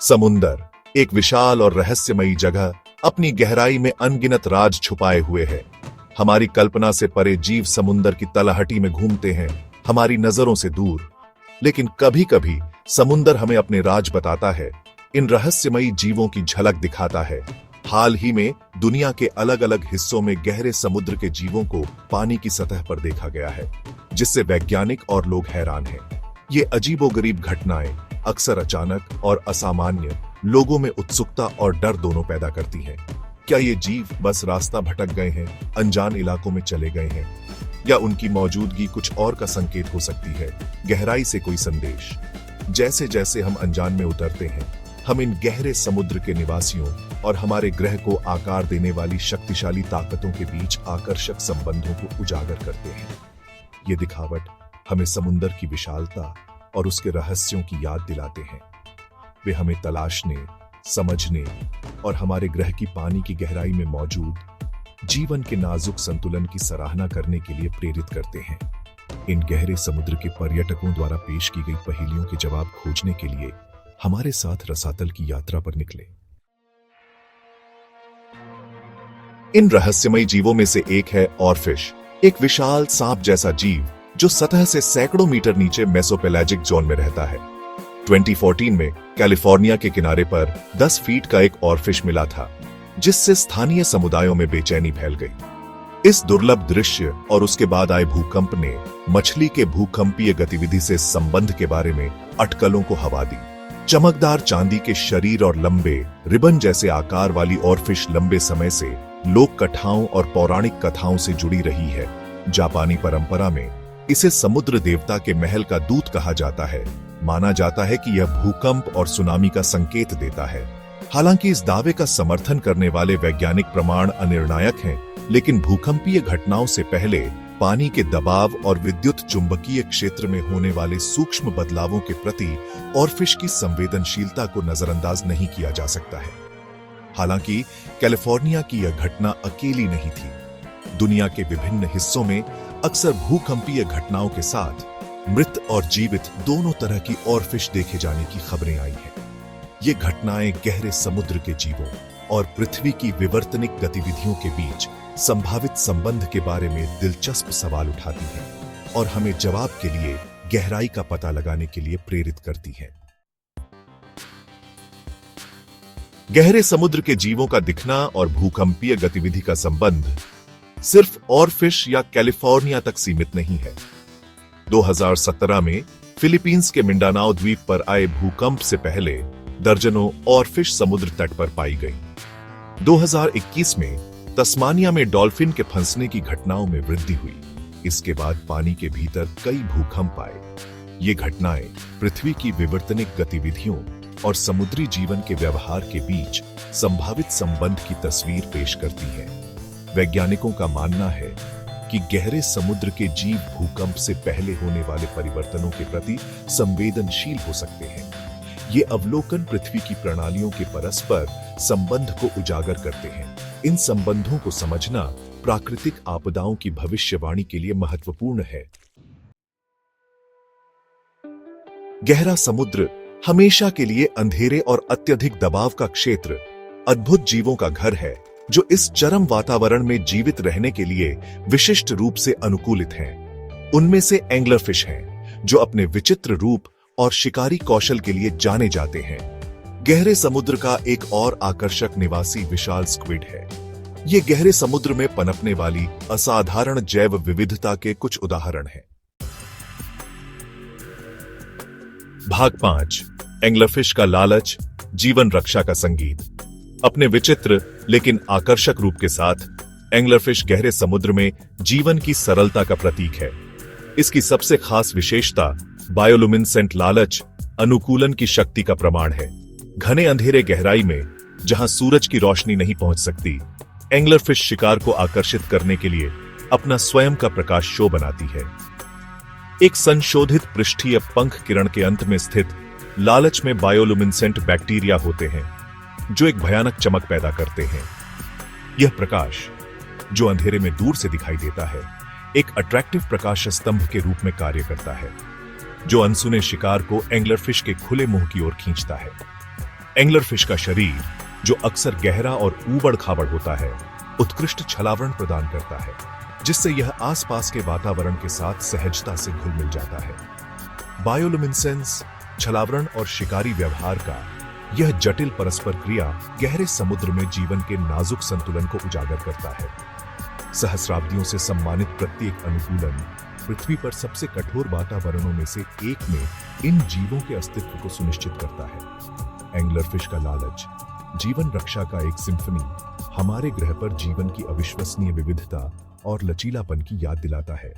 समुंदर एक विशाल और रहस्यमयी जगह अपनी गहराई में अनगिनत राज छुपाए हुए है। हमारी कल्पना से परे जीव समुंदर की तलहटी में घूमते हैं, हमारी नजरों से दूर। लेकिन कभी कभी समुंदर हमें अपने राज बताता है, इन रहस्यमयी जीवों की झलक दिखाता है। हाल ही में दुनिया के अलग अलग हिस्सों में गहरे समुद्र के जीवों को पानी की सतह पर देखा गया है, जिससे वैज्ञानिक और लोग हैरान हैं। ये अजीबोगरीब घटनाएं अक्सर अचानक और असामान्य लोगों में उत्सुकता और डर दोनों पैदा करती हैं। क्या ये जीव बस रास्ता भटक गए हैं, अनजान इलाकों में चले गए हैं, या उनकी मौजूदगी कुछ और का संकेत हो सकती है, गहराई से कोई संदेश? जैसे जैसे हम अनजान में उतरते हैं, हम इन गहरे समुद्र के निवासियों और हमारे ग्रह को आकार देने वाली शक्तिशाली ताकतों के बीच आकर्षक संबंधों को उजागर करते हैं। ये दिखावट हमें समुद्र की विशालता और उसके रहस्यों की याद दिलाते हैं। वे हमें तलाशने, समझने और हमारे ग्रह की पानी की गहराई में मौजूद जीवन के नाजुक संतुलन की सराहना करने के लिए प्रेरित करते हैं। इन गहरे समुद्र के पर्यटकों द्वारा पेश की गई पहेलियों के जवाब खोजने के लिए हमारे साथ रसातल की यात्रा पर निकले। इन रहस्यमयी जीवों में से एक है ऑरफिश, एक विशाल सांप जैसा जीव जो सतह से सैकड़ों मीटर नीचे मेसोपेलाजिक जोन में रहता है। 2014 में कैलिफोर्निया के किनारे पर 10 फीट का एक ऑरफिश मिला था, जिससे स्थानीय समुदायों में बेचैनी फैल गई। इस दुर्लभ दृश्य और उसके बाद आए भूकंप ने मछली के भूकंपीय गतिविधि से संबंध के बारे में अटकलों को हवा दी। चमकदार चांदी के शरीर और लंबे रिबन जैसे आकार वाली ऑरफिश लंबे समय से लोक कथाओं और पौराणिक कथाओं से जुड़ी रही है। जापानी परंपरा में इसे समुद्र देवता के महल का दूत कहा जाता है। माना जाता है कि यह भूकंप और सुनामी का संकेत देता है। हालांकि इस दावे का समर्थन करने वाले वैज्ञानिक प्रमाण अनिर्णायक हैं, लेकिन भूकंपीय घटनाओं से पहले पानी के दबाव और विद्युत चुंबकीय क्षेत्र में होने वाले सूक्ष्म बदलावों के प्रति ऑरफिश की संवेदनशीलता को नजरअंदाज नहीं किया जा सकता है। हालांकि कैलिफोर्निया की यह घटना अकेली नहीं थी। दुनिया के विभिन्न हिस्सों में अक्सर भूकंपीय घटनाओं के साथ मृत और जीवित दोनों तरह की ऑरफिश देखे जाने की खबरें आई हैं। ये घटनाएं गहरे समुद्र के जीवों और पृथ्वी की विवर्तनिक गतिविधियों के बीच संभावित संबंध के बारे में दिलचस्प सवाल उठाती हैं और हमें जवाब के लिए गहराई का पता लगाने के लिए प्रेरित करती हैं। गहरे समुद्र के जीवों का दिखना और भूकंपीय गतिविधि का संबंध सिर्फ ऑरफिश या कैलिफोर्निया तक सीमित नहीं है। 2017 में फिलीपींस के मिंडानाओ द्वीप पर आए भूकंप से पहले दर्जनों ऑरफिश समुद्र तट पर पाई गई। 2021 में तस्मानिया में डॉल्फिन के फंसने की घटनाओं में वृद्धि हुई। इसके बाद पानी के भीतर कई भूकंप आए। ये घटनाएं पृथ्वी की विवर्तनिक गतिविधियों और समुद्री जीवन के व्यवहार के बीच संभावित संबंध की तस्वीर पेश करती हैं। वैज्ञानिकों का मानना है कि गहरे समुद्र के जीव भूकंप से पहले होने वाले परिवर्तनों के प्रति संवेदनशील हो सकते हैं। ये अवलोकन पृथ्वी की प्रणालियों के परस्पर संबंध को उजागर करते हैं। इन संबंधों को समझना प्राकृतिक आपदाओं की भविष्यवाणी के लिए महत्वपूर्ण है। गहरा समुद्र हमेशा के लिए अंधेरे और अत्यधिक दबाव का क्षेत्र, अद्भुत जीवों का घर है जो इस चरम वातावरण में जीवित रहने के लिए विशिष्ट रूप से अनुकूलित हैं। उनमें से एंग्लरफिश हैं, जो अपने विचित्र रूप और शिकारी कौशल के लिए जाने जाते हैं। गहरे समुद्र का एक और आकर्षक निवासी विशाल स्क्विड है। ये गहरे समुद्र में पनपने वाली असाधारण जैव विविधता के कुछ उदाहरण हैं। भाग 5, एंग्लरफिश का लालच, जीवन रक्षा का संगीत। अपने विचित्र लेकिन आकर्षक रूप के साथ एंग्लरफिश गहरे समुद्र में जीवन की सरलता का प्रतीक है। इसकी सबसे खास विशेषता बायोलुमिनेसेंट लालच, अनुकूलन की शक्ति का प्रमाण है। घने अंधेरे गहराई में जहां सूरज की रोशनी नहीं पहुंच सकती, एंग्लरफिश शिकार को आकर्षित करने के लिए अपना स्वयं का प्रकाश शो बनाती है। एक संशोधित पृष्ठीय पंख किरण के अंत में स्थित लालच में बायोलुमिनेसेंट बैक्टीरिया होते हैं, जो एक भयानक चमक पैदा करते हैं। यह प्रकाश, जो अंधेरे में दूर से दिखाई देता है, एक अट्रैक्टिव प्रकाश स्तंभ के रूप में कार्य करता है, जो अनसुने शिकार को एंग्लरफिश के खुले मुंह की ओर खींचता है। एंगलर फिश का शरीर, जो अक्सर गहरा और ऊबड़ खाबड़ होता है, उत्कृष्ट छलावरण प्रदान करता है, जिससे यह आसपास के वातावरण के साथ सहजता से घुल मिल जाता है। बायोलुमिनेसेंस, छलावरण और शिकारी व्यवहार का यह जटिल परस्पर क्रिया गहरे समुद्र में जीवन के नाजुक संतुलन को उजागर करता है। सहस्राब्दियों से सम्मानित प्रत्येक अनुकूलन पृथ्वी पर सबसे कठोर वातावरणों में से एक में इन जीवों के अस्तित्व को सुनिश्चित करता है। एंगलर फिश का लालच, जीवन रक्षा का एक सिम्फनी, हमारे ग्रह पर जीवन की अविश्वसनीय विविधता और लचीलापन की याद दिलाता है।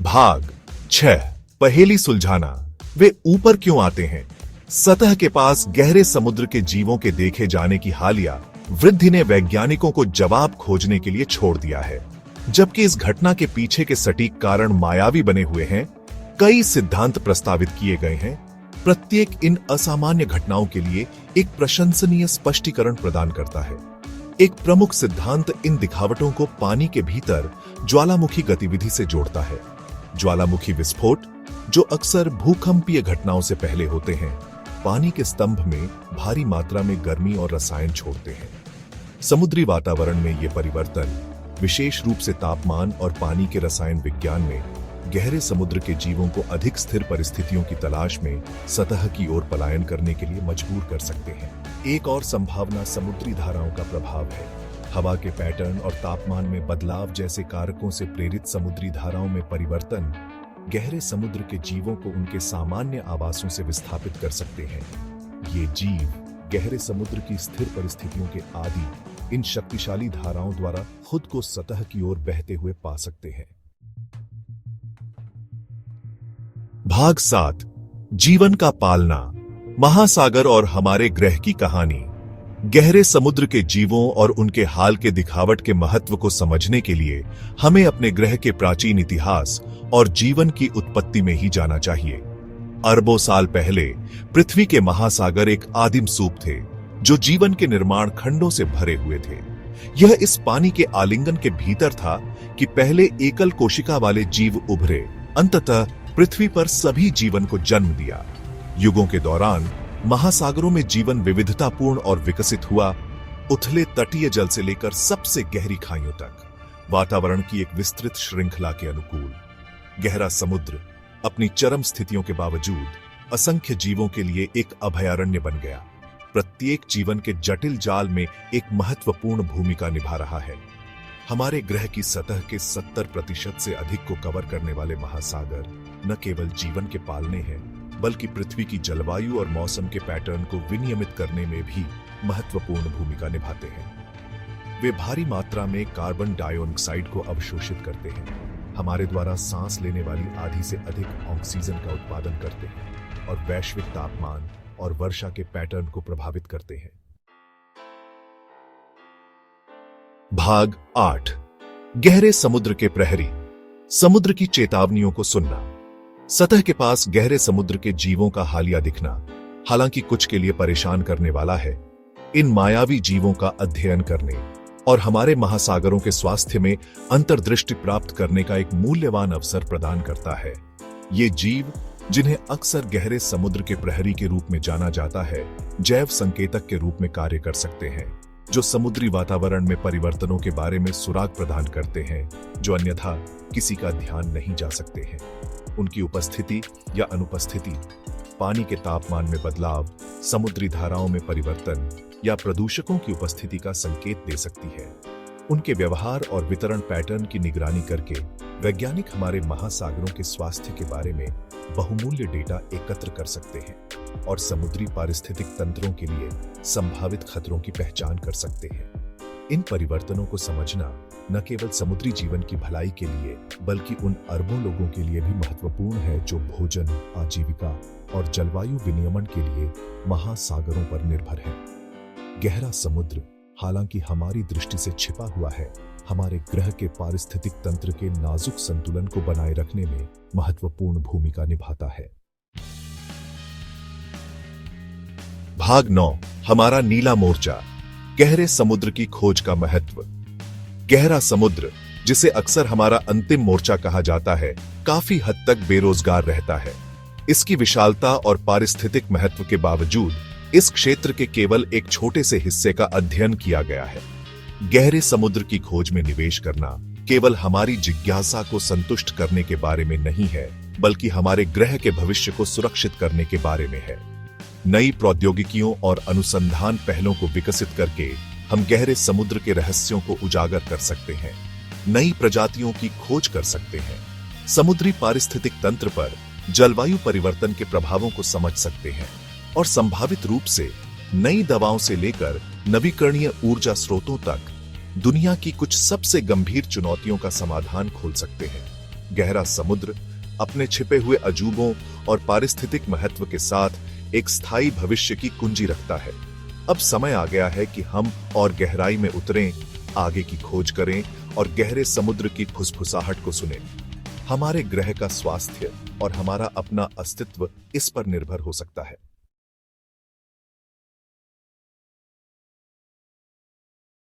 भाग 6, पहेली सुलझाना। वे ऊपर क्यों आते हैं? सतह के पास गहरे समुद्र के जीवों के देखे जाने की हालिया वृद्धि ने वैज्ञानिकों को जवाब खोजने के लिए छोड़ दिया है। जबकि इस घटना के पीछे के सटीक कारण मायावी बने हुए हैं, कई सिद्धांत प्रस्तावित किए गए हैं। प्रत्येक इन असामान्य घटनाओं के लिए एक प्रशंसनीय स्पष्टीकरण प्रदान करता है। एक प्रमुख सिद्धांत इन दिखावटों को पानी के भीतर ज्वालामुखी गतिविधि से जोड़ता है। ज्वालामुखी विस्फोट, जो अक्सर भूकंपीय घटनाओं से पहले होते हैं, पानी के स्तंभ में भारी मात्रा में गर्मी और रसायन छोड़ते हैं। समुद्री वातावरण में ये परिवर्तन, विशेष रूप से तापमान और पानी के रसायन विज्ञान में, गहरे समुद्र के जीवों को अधिक स्थिर परिस्थितियों की तलाश में सतह की ओर पलायन करने के लिए मजबूर कर सकते हैं। एक और संभावना समुद्री धाराओं का प्रभाव है। हवा के पैटर्न और तापमान में बदलाव जैसे कारकों से प्रेरित समुद्री धाराओं में परिवर्तन गहरे समुद्र के जीवों को उनके सामान्य आवासों से विस्थापित कर सकते हैं। ये जीव गहरे समुद्र की स्थिर परिस्थितियों के आदि इन शक्तिशाली धाराओं द्वारा खुद को सतह की ओर बहते हुए पा सकते हैं। भाग 7, जीवन का पालना, महासागर और हमारे ग्रह की कहानी। गहरे समुद्र के जीवों और उनके हाल के दिखावट के महत्व को समझने के लिए हमें अपने ग्रह के प्राचीन इतिहास और जीवन की उत्पत्ति में ही जाना चाहिए। अरबों साल पहले पृथ्वी के महासागर एक आदिम सूप थे, जो जीवन के निर्माण खंडों से भरे हुए थे। यह इस पानी के आलिंगन के भीतर था कि पहले एकल कोशिका वाले जीव उभरे, अंततः पृथ्वी पर सभी जीवन को जन्म दिया। युगों के दौरान महासागरों में जीवन विविधतापूर्ण और विकसित हुआ, उथले तटीय जल से लेकर सबसे गहरी खाइयों तक, वातावरण की एक विस्तृत श्रृंखला के अनुकूल। गहरा समुद्र अपनी चरम स्थितियों के बावजूद असंख्य जीवों के लिए एक अभयारण्य बन गया। प्रत्येक जीवन के जटिल जाल में एक महत्वपूर्ण भूमिका निभा रहा है। हमारे ग्रह की सतह के 70% से अधिक को कवर करने वाले महासागर न केवल जीवन के पालने हैं, बल्कि पृथ्वी की जलवायु और मौसम के पैटर्न को विनियमित करने में भी महत्वपूर्ण भूमिका निभाते हैं। वे भारी मात्रा में कार्बन डाइऑक्साइड को अवशोषित करते हैं, हमारे द्वारा सांस लेने वाली आधी से अधिक ऑक्सीजन का उत्पादन करते हैं और वैश्विक तापमान और वर्षा के पैटर्न को प्रभावित करते हैं। भाग 8, गहरे समुद्र के प्रहरी, समुद्र की चेतावनियों को सुनना। सतह के पास गहरे समुद्र के जीवों का हालिया दिखना, हालांकि कुछ के लिए परेशान करने वाला है। इन मायावी जीवों का अध्ययन करने और हमारे महासागरों के स्वास्थ्य में अंतर्दृष्टि प्राप्त करने का एक मूल्यवान अवसर प्रदान करता है। ये जीव, जिन्हें अक्सर गहरे समुद्र के प्रहरी के रूप में जाना जाता है, जैव संकेतक के रूप में कार्य कर सकते हैं, जो समुद्री वातावरण में परिवर्तनों के बारे में सुराग प्रदान करते हैं, जो अन्यथा किसी का ध्यान नहीं जा सकते हैं। उनकी उपस्थिति या अनुपस्थिति, पानी के तापमान में बदलाव, समुद्री धाराओं में परिवर्तन या प्रदूषकों की उपस्थिति का संकेत दे सकती है। उनके व्यवहार और वितरण पैटर्न की निगरानी करके वैज्ञानिक हमारे महासागरों के स्वास्थ्य के बारे में बहुमूल्य डेटा एकत्र कर सकते हैं और समुद्री पारिस्थितिक तंत्रों के लिए संभावित खतरों की पहचान कर सकते हैं। इन परिवर्तनों को समझना न केवल समुद्री जीवन की भलाई के लिए, बल्कि उन अरबों लोगों के लिए भी महत्वपूर्ण है जो भोजन, आजीविका और जलवायु विनियमन के लिए महासागरों पर निर्भर हैं। गहरा समुद्र, हालांकि हमारी दृष्टि से छिपा हुआ है, हमारे ग्रह के पारिस्थितिक तंत्र के नाजुक संतुलन को बनाए रखने में महत्वपूर्ण भूमिका निभाता है। भाग 9, हमारा नीला मोर्चा, गहरे समुद्र की खोज का महत्व। गहरा समुद्र, जिसे अक्सर हमारा अंतिम मोर्चा कहा जाता है, काफी हद तक बेरोजगार रहता है। इसकी विशालता और पारिस्थितिक महत्व के बावजूद इस क्षेत्र के केवल एक छोटे से हिस्से का अध्ययन किया गया है। गहरे समुद्र की खोज में निवेश करना केवल हमारी जिज्ञासा को संतुष्ट करने के बारे में नहीं है, बल्कि हमारे ग्रह के भविष्य को सुरक्षित करने के बारे में है। नई प्रौद्योगिकियों और अनुसंधान पहलों को विकसित करके हम गहरे समुद्र के रहस्यों को उजागर कर सकते हैं, नई प्रजातियों की खोज कर सकते हैं, समुद्री पारिस्थितिक तंत्र पर जलवायु परिवर्तन के प्रभावों को समझ सकते हैं और संभावित रूप से नई दवाओं से लेकर नवीकरणीय ऊर्जा स्रोतों तक दुनिया की कुछ सबसे गंभीर चुनौतियों का समाधान खोल सकते हैं। गहरा समुद्र अपने छिपे हुए अजूबों और पारिस्थितिक महत्व के साथ एक स्थायी भविष्य की कुंजी रखता है। अब समय आ गया है कि हम और गहराई में उतरें, आगे की खोज करें और गहरे समुद्र की फुसफुसाहट को सुनें। हमारे ग्रह का स्वास्थ्य और हमारा अपना अस्तित्व इस पर निर्भर हो सकता है।